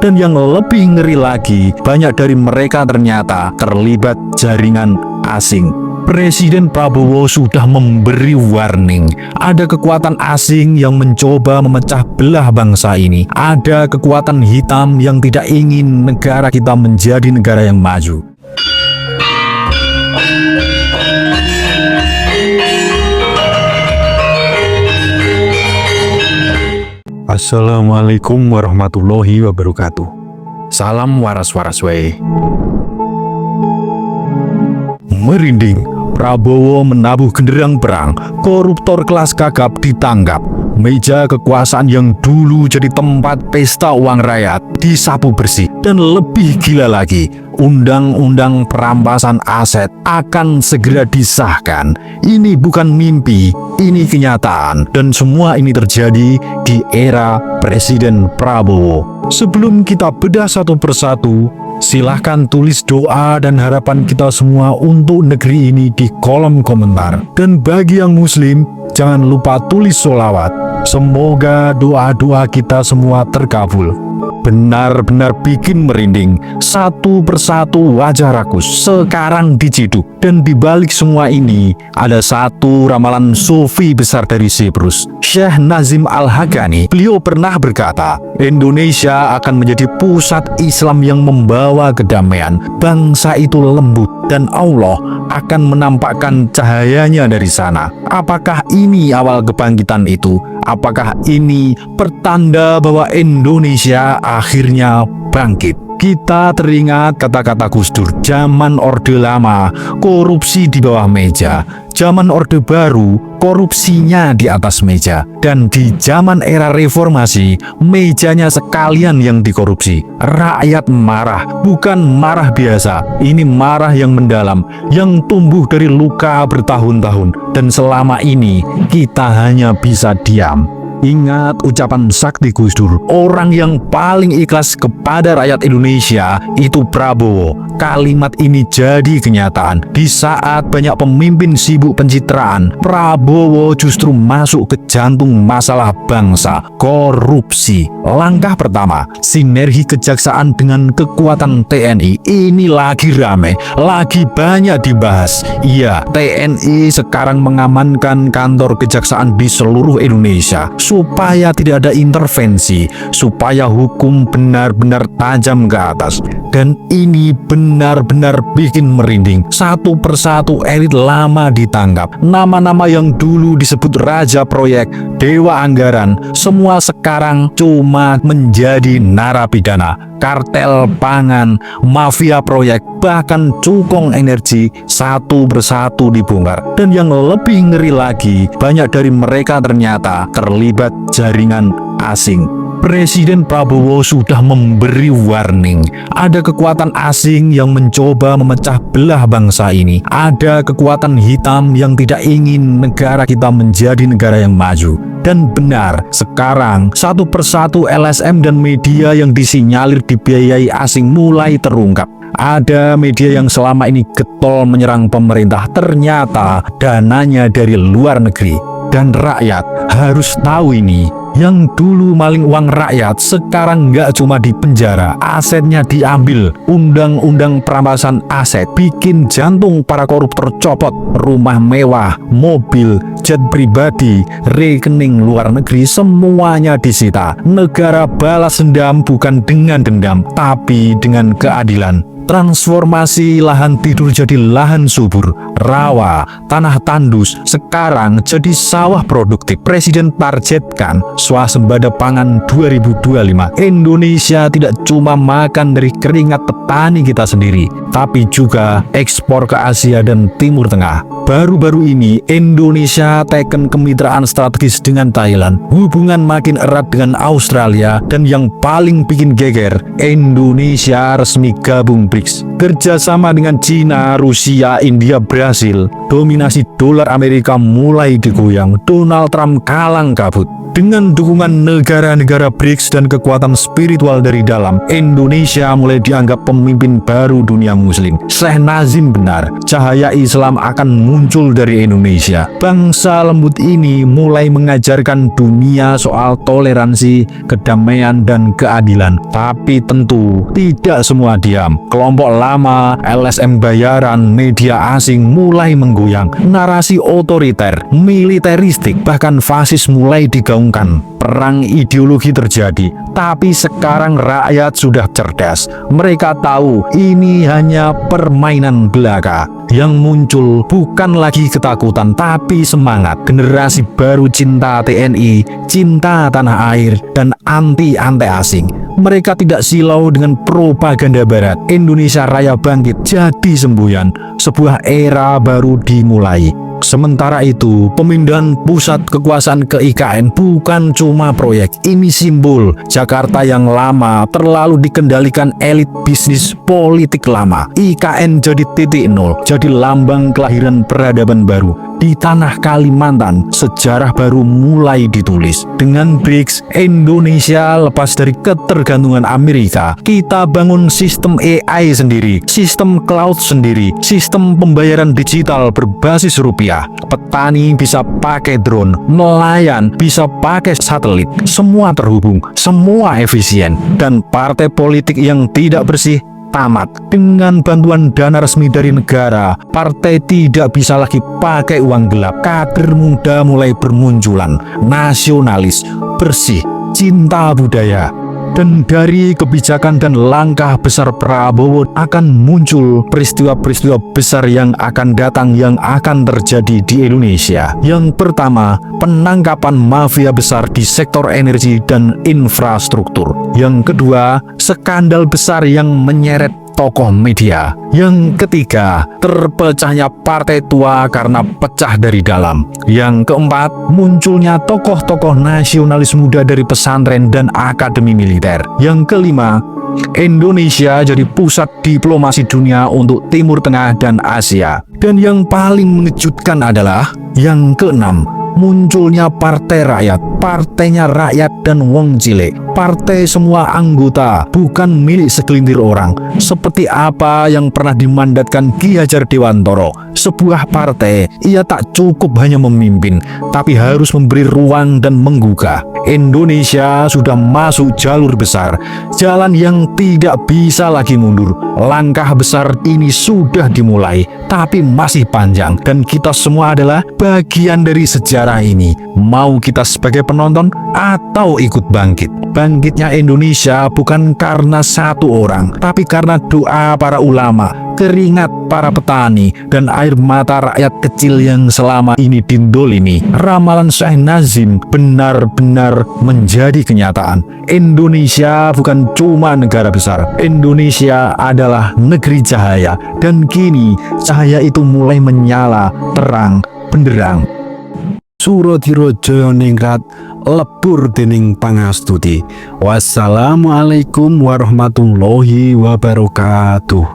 Dan yang lebih ngeri lagi, banyak dari mereka ternyata terlibat jaringan asing. Presiden Prabowo sudah memberi warning. Ada kekuatan asing yang mencoba memecah belah bangsa ini. Ada kekuatan hitam yang tidak ingin negara kita menjadi negara yang maju. Assalamualaikum warahmatullahi wabarakatuh. Salam waras-waras wae. Merinding, Prabowo menabuh genderang perang, koruptor kelas kakap ditangkap. Meja kekuasaan yang dulu jadi tempat pesta uang rakyat disapu bersih. Dan lebih gila lagi, undang-undang perampasan aset akan segera disahkan. Ini bukan mimpi, ini kenyataan. Dan semua ini terjadi di era Presiden Prabowo. Sebelum kita bedah satu persatu, silahkan tulis doa dan harapan kita semua untuk negeri ini di kolom komentar. Dan bagi yang muslim, jangan lupa tulis sholawat. Semoga doa-doa kita semua terkabul. Benar-benar bikin merinding. Satu persatu wajah rakus sekarang diciduk. Dan dibalik semua ini, ada satu ramalan sufi besar dari Siprus, Syekh Nazim Al-Hakani. Beliau pernah berkata, Indonesia akan menjadi pusat Islam yang membawa kedamaian. Bangsa itu lembut dan Allah akan menampakkan cahayanya dari sana. Apakah ini awal kebangkitan itu? Apakah ini pertanda bahwa Indonesia akhirnya bangkit? Kita teringat kata-kata Gus Dur, zaman Orde Lama, korupsi di bawah meja. Zaman Orde Baru, korupsinya di atas meja. Dan di zaman era reformasi, mejanya sekalian yang dikorupsi. Rakyat marah, bukan marah biasa. Ini marah yang mendalam, yang tumbuh dari luka bertahun-tahun. Dan selama ini, kita hanya bisa diam. Ingat ucapan sakti Gus Dur, orang yang paling ikhlas kepada rakyat Indonesia itu Prabowo. Kalimat ini jadi kenyataan. Di saat banyak pemimpin sibuk pencitraan, Prabowo justru masuk ke jantung masalah bangsa, korupsi. Langkah pertama, sinergi kejaksaan dengan kekuatan TNI. Ini lagi rame, lagi banyak dibahas. Iya, TNI sekarang mengamankan kantor kejaksaan di seluruh Indonesia supaya tidak ada intervensi, supaya hukum benar-benar tajam ke atas. Dan ini benar-benar bikin merinding. Satu persatu elit lama ditangkap. Nama-nama yang dulu disebut raja proyek, dewa anggaran, semua sekarang cuma menjadi narapidana. Kartel pangan, mafia proyek, bahkan cukong energi satu persatu dibongkar. Dan yang lebih ngeri lagi, banyak dari mereka ternyata terlibat jaringan asing. Presiden Prabowo sudah memberi warning. Ada kekuatan asing yang mencoba memecah belah bangsa ini. Ada kekuatan hitam yang tidak ingin negara kita menjadi negara yang maju. Dan benar, sekarang satu persatu LSM dan media yang disinyalir dibiayai asing mulai terungkap. Ada media yang selama ini getol menyerang pemerintah, ternyata dananya dari luar negeri. Dan rakyat harus tahu ini. Yang dulu maling uang rakyat sekarang nggak cuma di penjara, asetnya diambil. Undang-undang perampasan aset bikin jantung para koruptor copot. Rumah mewah, mobil, jet pribadi, rekening luar negeri semuanya disita. Negara balas dendam bukan dengan dendam, tapi dengan keadilan. Transformasi lahan tidur jadi lahan subur, rawa, tanah tandus, sekarang jadi sawah produktif. Presiden targetkan swasembada pangan 2025. Indonesia tidak cuma makan dari keringat petani kita sendiri, tapi juga ekspor ke Asia dan Timur Tengah. Baru-baru ini Indonesia teken kemitraan strategis dengan Thailand, hubungan makin erat dengan Australia, dan yang paling bikin geger, Indonesia resmi gabung BRICS. Kerjasama dengan Cina, Rusia, India, Brasil, dominasi dolar Amerika mulai digoyang. Donald Trump kalang kabut. Dengan dukungan negara-negara BRICS dan kekuatan spiritual dari dalam, Indonesia mulai dianggap pemimpin baru dunia muslim. Syekh Nazim benar, cahaya Islam akan muncul dari Indonesia. Bangsa lembut ini mulai mengajarkan dunia soal toleransi, kedamaian, dan keadilan. Tapi tentu tidak semua diam. Kelompok lama, LSM bayaran, media asing mulai menggoyang. Narasi otoriter, militeristik, bahkan fasis mulai digaungkan. Perang ideologi terjadi, tapi sekarang rakyat sudah cerdas. Mereka tahu ini hanya permainan belaka. Yang muncul bukan lagi ketakutan, tapi semangat. Generasi baru cinta TNI, cinta tanah air, dan anti-anti asing. Mereka tidak silau dengan propaganda barat. Indonesia Raya bangkit jadi semboyan. Sebuah era baru dimulai. Sementara itu, pemindahan pusat kekuasaan ke IKN bukan cuma proyek. Ini simbol Jakarta yang lama terlalu dikendalikan elit bisnis politik lama. IKN jadi titik nol, jadi lambang kelahiran peradaban baru. Di tanah Kalimantan, sejarah baru mulai ditulis. Dengan BRICS, Indonesia lepas dari ketergantungan Amerika. Kita bangun sistem AI sendiri, sistem cloud sendiri, sistem pembayaran digital berbasis rupiah. Petani bisa pakai drone, nelayan bisa pakai satelit. Semua terhubung, semua efisien. Dan partai politik yang tidak bersih tamat. Dengan bantuan dana resmi dari negara, partai tidak bisa lagi pakai uang gelap. Kader muda mulai bermunculan, nasionalis, bersih, cinta budaya. Dan dari kebijakan dan langkah besar Prabowo akan muncul peristiwa-peristiwa besar yang akan datang, yang akan terjadi di Indonesia. Yang pertama, penangkapan mafia besar di sektor energi dan infrastruktur. Yang kedua, skandal besar yang menyeret tokoh media. Yang ketiga, terpecahnya partai tua karena pecah dari dalam. Yang keempat, munculnya tokoh-tokoh nasionalis muda dari pesantren dan akademi militer. Yang kelima, Indonesia jadi pusat diplomasi dunia untuk Timur Tengah dan Asia. Dan yang paling mengejutkan adalah yang keenam, munculnya Partai Rakyat, partainya rakyat dan wong cilik. Partai semua anggota, bukan milik segelintir orang. Seperti apa yang pernah dimandatkan Ki Hajar Dewantoro. Sebuah partai, ia tak cukup hanya memimpin, tapi harus memberi ruang dan menggugah. Indonesia sudah masuk jalur besar, jalan yang tidak bisa lagi mundur. Langkah besar ini sudah dimulai, tapi masih panjang. Dan kita semua adalah bagian dari sejarah ini. Mau kita sebagai penonton atau ikut bangkit. Bangkitnya Indonesia bukan karena satu orang, tapi karena doa para ulama, keringat para petani, dan air mata rakyat kecil yang selama ini dindolimi. Ramalan Syekh Nazim benar-benar menjadi kenyataan. Indonesia bukan cuma negara besar. Indonesia adalah negeri cahaya. Dan kini cahaya itu mulai menyala terang benderang. Suradira Jaya ningrat lebur dening pangastuti. Wassalamualaikum warahmatullahi wabarakatuh.